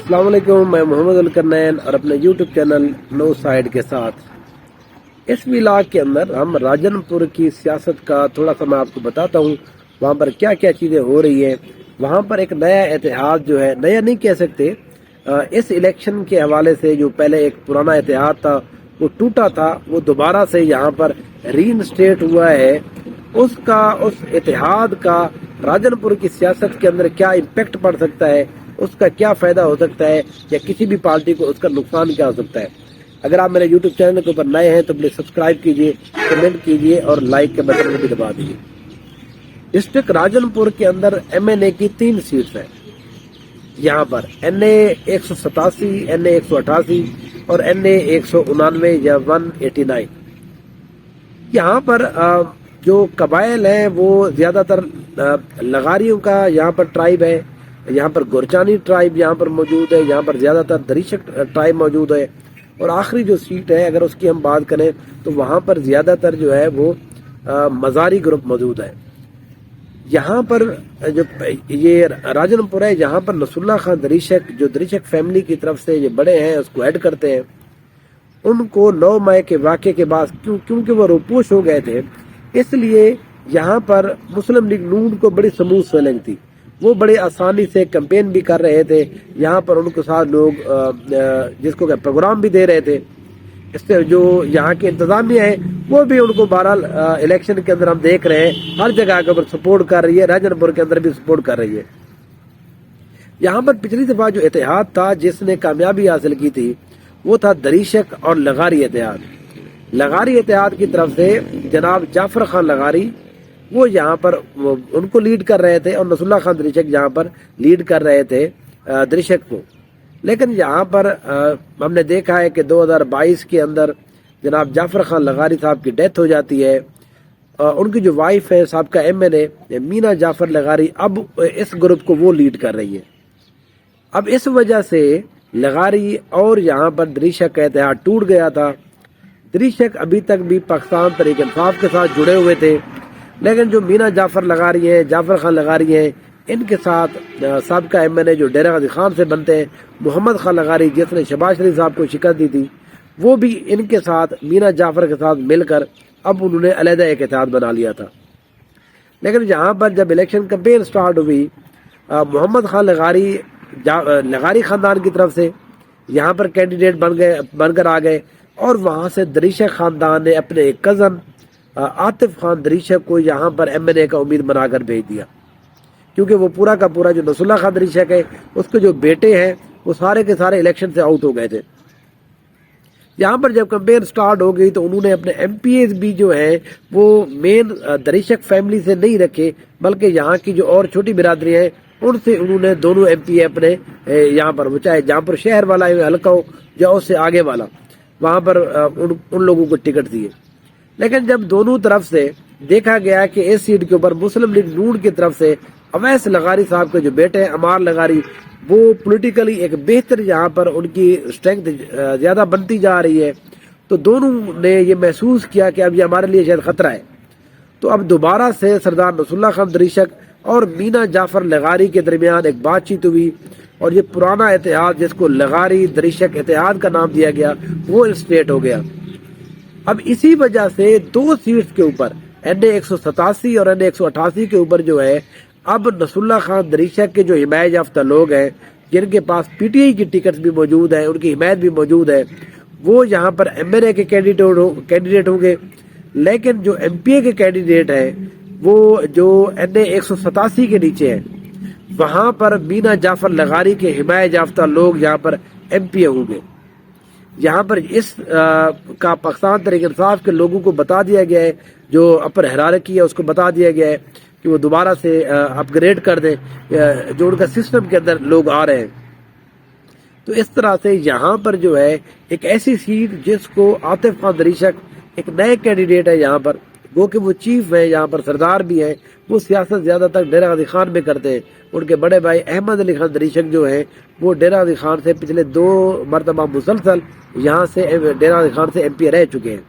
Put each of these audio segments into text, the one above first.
السلام علیکم، میں محمد الکرنین اور اپنے یوٹیوب چینل نو سائیڈ کے ساتھ اس ولاگ کے اندر ہم راجن پور کی سیاست کا تھوڑا سا میں آپ کو بتاتا ہوں، وہاں پر کیا کیا چیزیں ہو رہی ہیں۔ وہاں پر ایک نیا اتحاد جو ہے، نیا نہیں کہہ سکتے، اس الیکشن کے حوالے سے جو پہلے ایک پرانا اتحاد تھا وہ ٹوٹا تھا، وہ دوبارہ سے یہاں پر ری انسٹیٹ ہوا ہے۔ اس اتحاد کا راجن پور کی سیاست کے اندر کیا امپیکٹ پڑ سکتا ہے، اس کا کیا فائدہ ہو سکتا ہے، یا کسی بھی پارٹی کو اس کا نقصان کیا ہو سکتا ہے۔ اگر آپ میرے یوٹیوب چینل کے اوپر نئے ہیں تو پلیز سبسکرائب کیجیے، کمنٹ کیجیے اور لائک کے بٹن کو بھی دبا دیجیے۔ ڈسٹرکٹ راجن پور کے اندر ایم این اے کی 3 سیٹس ہیں۔ یہاں پر این اے 187، این اے 188 اور این اے 189 یا 189۔ یہاں پر جو قبائل ہیں وہ زیادہ تر لغاریوں کا یہاں پر ٹرائب ہے، یہاں پر گورچانی ٹرائب یہاں پر موجود ہے، یہاں پر زیادہ تر دریشک ٹرائب موجود ہے، اور آخری جو سیٹ ہے اگر اس کی ہم بات کریں تو وہاں پر زیادہ تر جو ہے وہ مزاری گروپ موجود ہے۔ یہاں پر جو یہ راجن پور ہے، یہاں پر نصر اللہ خان دریشک جو دریشک فیملی کی طرف سے یہ بڑے ہیں اس کو ایڈ کرتے ہیں۔ ان کو 9 مئی کے واقعے کے بعد کیونکہ وہ روپوش ہو گئے تھے، اس لیے یہاں پر مسلم لیگ نون کو بڑی سموتھ سیلنگ تھی، وہ بڑے آسانی سے کمپین بھی کر رہے تھے، یہاں پر ان کے ساتھ لوگ جس کو کہ پروگرام بھی دے رہے تھے۔ اس سے جو یہاں کی انتظامیہ ہے وہ بھی ان کو بہرحال الیکشن کے اندر ہم دیکھ رہے ہیں ہر جگہ کے اوپر سپورٹ کر رہی ہے، راجن پور کے اندر بھی سپورٹ کر رہی ہے۔ یہاں پر پچھلی دفعہ جو اتحاد تھا جس نے کامیابی حاصل کی تھی وہ تھا دریشک اور لغاری اتحاد۔ لغاری اتحاد کی طرف سے جناب جعفر خان لغاری وہ یہاں پر ان کو لیڈ کر رہے تھے، اور نصر اللہ خان دریشک یہاں پر لیڈ کر رہے تھے دریشک کو۔ لیکن یہاں پر ہم نے دیکھا ہے کہ 2022 کے اندر جناب جعفر خان لغاری صاحب کی ڈیتھ ہو جاتی ہے۔ ان کی جو وائف ہے سابقہ ایم این اے مینا جعفر لغاری، اب اس گروپ کو وہ لیڈ کر رہی ہے۔ اب اس وجہ سے لغاری اور یہاں پر دریشک کا اتحاد ٹوٹ گیا تھا۔ دریشک ابھی تک بھی پاکستان تحریک انصاف کے ساتھ جڑے ہوئے تھے، لیکن جو مینا جعفر لغاری ہیں، جعفر خان لغاری ہیں، ان کے ساتھ سابقہ ایم این اے جو ڈیرہ غازی خان سے بنتے ہیں محمد خان لغاری جس نے شہباز شریف صاحب کو شکست دی تھی، وہ بھی ان کے ساتھ مینا جعفر کے ساتھ مل کر اب انہوں نے علیحدہ ایک اتحاد بنا لیا تھا۔ لیکن یہاں پر جب الیکشن کمپین سٹارٹ ہوئی، محمد خان لغاری لغاری خاندان کی طرف سے یہاں پر کینڈیڈیٹ بن کر آ گئے، اور وہاں سے دریشک خاندان نے اپنے ایک کزن عاطف خان دریشک کو یہاں پر ایم این اے کا امید بنا کر بھیج دیا، کیونکہ وہ پورا کا پورا جو نصر اللہ خان دریشک ہے اس کے جو بیٹے ہیں وہ سارے کے سارے الیکشن سے آؤٹ ہو گئے تھے۔ یہاں پر جب کمپین سٹارٹ ہو گئی تو انہوں نے اپنے ایم پی ایز بھی جو ہیں وہ مین دریشک فیملی سے نہیں رکھے، بلکہ یہاں کی جو اور چھوٹی برادری ہیں ان سے انہوں نے دونوں ایم پی اے اپنے یہاں پر، وہ چاہے جہاں پر شہر والا حلقہ ہو یا اس سے آگے والا، وہاں پر ان لوگوں کو ٹکٹ دیے۔ لیکن جب دونوں طرف سے دیکھا گیا کہ اس سیٹ کے اوپر مسلم لیگ نون کی طرف سے اویس لغاری صاحب کے جو بیٹے ہیں عمار لغاری، وہ پولیٹیکلی ایک بہتر یہاں پر ان کی اسٹرینتھ زیادہ بنتی جا رہی ہے، تو دونوں نے یہ محسوس کیا کہ اب یہ ہمارے لیے شاید خطرہ ہے۔ تو اب دوبارہ سے سردار نصر اللہ خان دریشک اور مینا جعفر لغاری کے درمیان ایک بات چیت ہوئی، اور یہ پرانا اتحاد جس کو لغاری دریشک اتحاد کا نام دیا گیا وہ انسٹیٹ ہو گیا۔ اب اسی وجہ سے 2 سیٹس کے اوپر این اے 187 اور این اے 188 کے اوپر جو ہے اب نصر اللہ خان دریشک کے جو حمایت یافتہ لوگ ہیں جن کے پاس پی ٹی آئی کی ٹکٹس بھی موجود ہیں، ان کی حمایت بھی موجود ہے، وہ یہاں پر ایم این اے کے کینڈیڈیٹ ہوں گے۔ لیکن جو ایم پی اے کے کینڈیڈیٹ ہیں وہ جو این اے 187 کے نیچے ہیں، وہاں پر مینا جعفر لغاری کے حمایت یافتہ لوگ یہاں پر ایم پی اے ہوں گے۔ یہاں پر اس کا پاکستان تحریک انصاف کے لوگوں کو بتا دیا گیا ہے، جو اپر ہیرارکی ہے اس کو بتا دیا گیا ہے کہ وہ دوبارہ سے اپ گریڈ کر دیں جو ان کا سسٹم کے اندر لوگ آ رہے ہیں۔ تو اس طرح سے یہاں پر جو ہے ایک ایسی سیٹ جس کو عاطف خان دریشک ایک نئے کینڈیڈیٹ ہے یہاں پر، وہ کہ وہ چیف ہیں یہاں پر، سردار بھی ہیں، وہ سیاست زیادہ تر ڈیرہ غازی خان میں کرتے ہیں۔ ان کے بڑے بھائی احمد علی خان دریشک جو ہیں وہ ڈیرہ غازی خان سے پچھلے 2 مرتبہ مسلسل یہاں سے ڈیرہ غازی خان سے ایم پی رہ چکے ہیں۔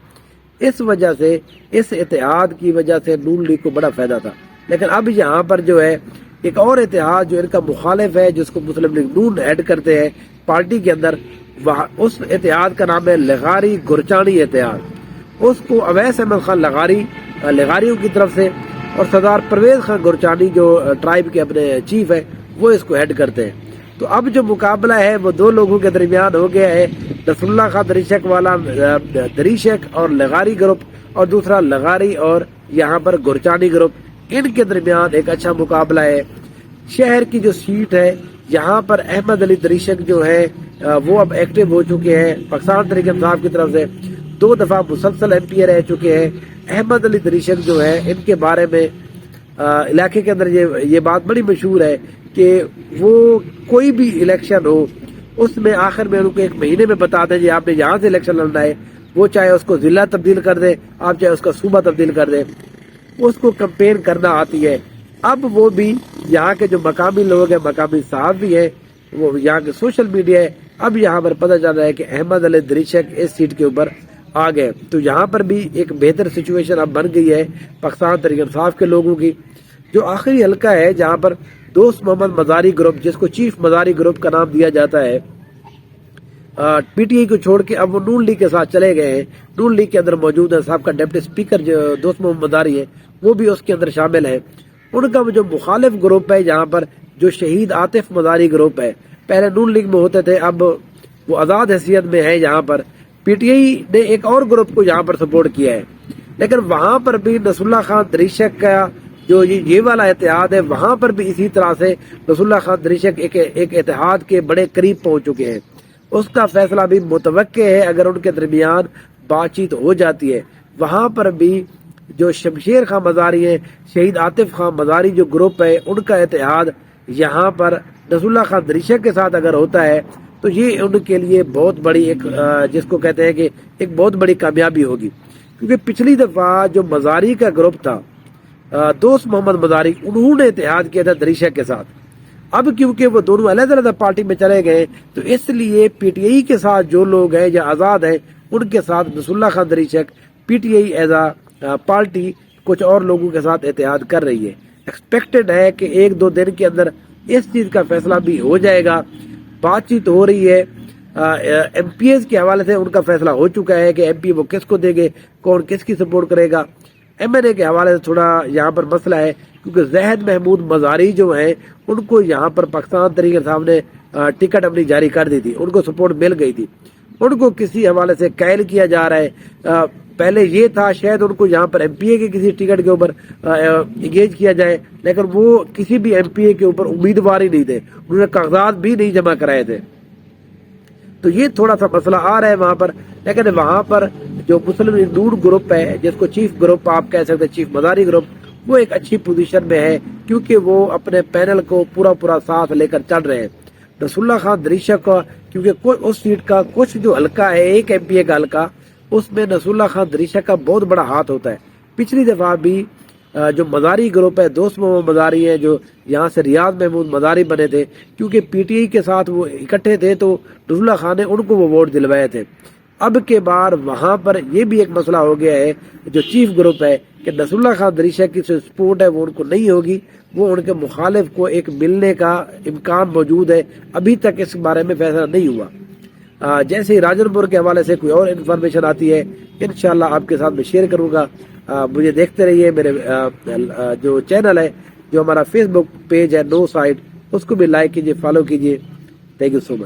اس وجہ سے اس اتحاد کی وجہ سے نون لیگ کو بڑا فائدہ تھا۔ لیکن اب یہاں پر جو ہے ایک اور اتحاد جو ان کا مخالف ہے، جس کو مسلم لیگ نون ایڈ کرتے ہیں پارٹی کے اندر، اس اتحاد کا نام ہے لغاری گرچانی اتحاد۔ اس کو اویس احمد خان لغاریوں کی طرف سے اور سردار پرویز خان گرچانی جو ٹرائب کے اپنے چیف ہے وہ اس کو ہیڈ کرتے ہیں۔ تو اب جو مقابلہ ہے وہ دو لوگوں کے درمیان ہو گیا ہے، نصر اللہ خان دریشک والا دریشک اور لغاری گروپ، اور دوسرا لغاری اور یہاں پر گرچانی گروپ، ان کے درمیان ایک اچھا مقابلہ ہے۔ شہر کی جو سیٹ ہے یہاں پر احمد علی دریشک جو ہے وہ اب ایکٹیو ہو چکے ہیں پاکستان تحریک انصاف کی طرف سے، 2 دفعہ مسلسل ایم پی اے رہ چکے ہیں۔ احمد علی دریشک جو ہے ان کے بارے میں علاقے کے اندر یہ بات بڑی مشہور ہے کہ وہ کوئی بھی الیکشن ہو اس میں آخر میں ان کو 1 مہینے میں بتا دیں جی آپ نے یہاں سے الیکشن لڑنا ہے، وہ چاہے اس کو ضلع تبدیل کر دیں، آپ چاہے اس کا صوبہ تبدیل کر دیں، اس کو کمپین کرنا آتی ہے۔ اب وہ بھی یہاں کے جو مقامی لوگ ہیں، مقامی صاحب بھی ہیں، وہ یہاں کے سوشل میڈیا ہے، اب یہاں پر پتہ چل رہا ہے کہ احمد علی دریشک اس سیٹ کے اوپر آ گئے۔ تو یہاں پر بھی ایک بہتر سچویشن اب بن گئی ہے پاکستان تحریک انصاف کے لوگوں کی۔ جو آخری حلقہ ہے جہاں پر دوست محمد مزاری گروپ، جس کو چیف مزاری گروپ کا نام دیا جاتا ہے، پی ٹی آئی کو چھوڑ کے اب وہ نون لیگ کے ساتھ چلے گئے ہیں، نون لیگ کے اندر موجود ہے، صاحب کا ڈپٹی اسپیکر جو دوست محمد مزاری ہے وہ بھی اس کے اندر شامل ہے۔ ان کا جو مخالف گروپ ہے یہاں پر جو شہید عاطف مزاری گروپ ہے، پہلے نون لیگ میں ہوتے تھے، اب وہ آزاد حیثیت میں ہے یہاں پر۔ پی ٹی آئی نے ایک اور گروپ کو یہاں پر سپورٹ کیا ہے، لیکن وہاں پر بھی نصر اللہ خان دریشک کا جو یہ والا اتحاد ہے، وہاں پر بھی اسی طرح سے نصر اللہ خان دریشک ایک اتحاد کے بڑے قریب پہنچ چکے ہیں۔ اس کا فیصلہ بھی متوقع ہے اگر ان کے درمیان بات چیت ہو جاتی ہے۔ وہاں پر بھی جو شمشیر خان مزاری ہے، شہید عاطف خان مزاری جو گروپ ہے، ان کا اتحاد یہاں پر نصر اللہ خان دریشک کے ساتھ اگر ہوتا ہے تو یہ ان کے لیے بہت بڑی ایک جس کو کہتے ہیں کہ ایک بہت بڑی کامیابی ہوگی، کیونکہ پچھلی دفعہ جو مزاری کا گروپ تھا، دوست محمد مزاری، انہوں نے اتحاد کیا تھا دریشک کے ساتھ۔ اب کیونکہ وہ دونوں علیحدہ علیحدہ پارٹی میں چلے گئے تو اس لیے پی ٹی آئی کے ساتھ جو لوگ ہیں یا آزاد ہیں ان کے ساتھ Nasrullah Khan Dreshak P T I as a party کچھ اور لوگوں کے ساتھ اتحاد کر رہی ہے۔ ایکسپیکٹڈ ہے کہ 1-2 دن کے اندر اس چیز کا فیصلہ بھی ہو جائے گا۔ بات چیت ہو رہی ہے، ایم پی ایز کے حوالے سے ان کا فیصلہ ہو چکا ہے کہ ایم پی وہ کس کو دیں گے، کون کس کی سپورٹ کرے گا۔ ایم این اے کے حوالے سے تھوڑا یہاں پر مسئلہ ہے، کیونکہ زاہد محمود مزاری جو ہیں ان کو یہاں پر پاکستان تحریک انصاف نے ٹکٹ اپنی جاری کر دی تھی، ان کو سپورٹ مل گئی تھی، ان کو کسی حوالے سے قائل کیا جا رہا ہے۔ پہلے یہ تھا شاید ان کو یہاں پر ایم پی اے کے کسی ٹکٹ کے اوپر انگیج کیا جائے، لیکن وہ کسی بھی ایم پی اے کے اوپر امیدوار ہی نہیں تھے، انہوں نے کاغذات بھی نہیں جمع کرائے تھے۔ تو یہ تھوڑا سا مسئلہ آ رہا ہے وہاں پر، لیکن وہاں پر جو مسلم لیگ نون گروپ ہے، جس کو چیف گروپ آپ کہہ سکتے ہیں، چیف مزاری گروپ، وہ ایک اچھی پوزیشن میں ہے کیونکہ وہ اپنے پینل کو پورا ساتھ لے کر چل رہے ہیں۔ نصر اللہ خان دریشک کا کیونکہ اس سیٹ کا کچھ جو حلقہ ہے، ایک ایم پی اے کا حلقہ، اس میں نصر اللہ خان دریشک کا بہت بڑا ہاتھ ہوتا ہے۔ پچھلی دفعہ بھی جو مزاری گروپ ہے، دوست محمد مزاری ہے، جو یہاں سے ریاض محمود مزاری بنے تھے، کیونکہ پی ٹی آئی کے ساتھ وہ اکٹھے تھے تو نصر اللہ خان نے ان کو وہ ووٹ دلوائے تھے۔ اب کے بار وہاں پر یہ بھی ایک مسئلہ ہو گیا ہے جو چیف گروپ ہے کہ نصر اللہ خان دریشک کی سپورٹ ہے وہ ان کو نہیں ہوگی، وہ ان کے مخالف کو ایک ملنے کا امکان موجود ہے۔ ابھی تک اس بارے میں فیصلہ نہیں ہوا۔ جیسے ہی راجن پور کے حوالے سے کوئی اور انفارمیشن آتی ہے انشاءاللہ آپ کے ساتھ میں شیئر کروں گا۔ مجھے دیکھتے رہیے، میرے جو چینل ہے، جو ہمارا فیس بک پیج ہے نو سائڈ، اس کو بھی لائک کیجیے، فالو کیجیے۔ Thank you so much.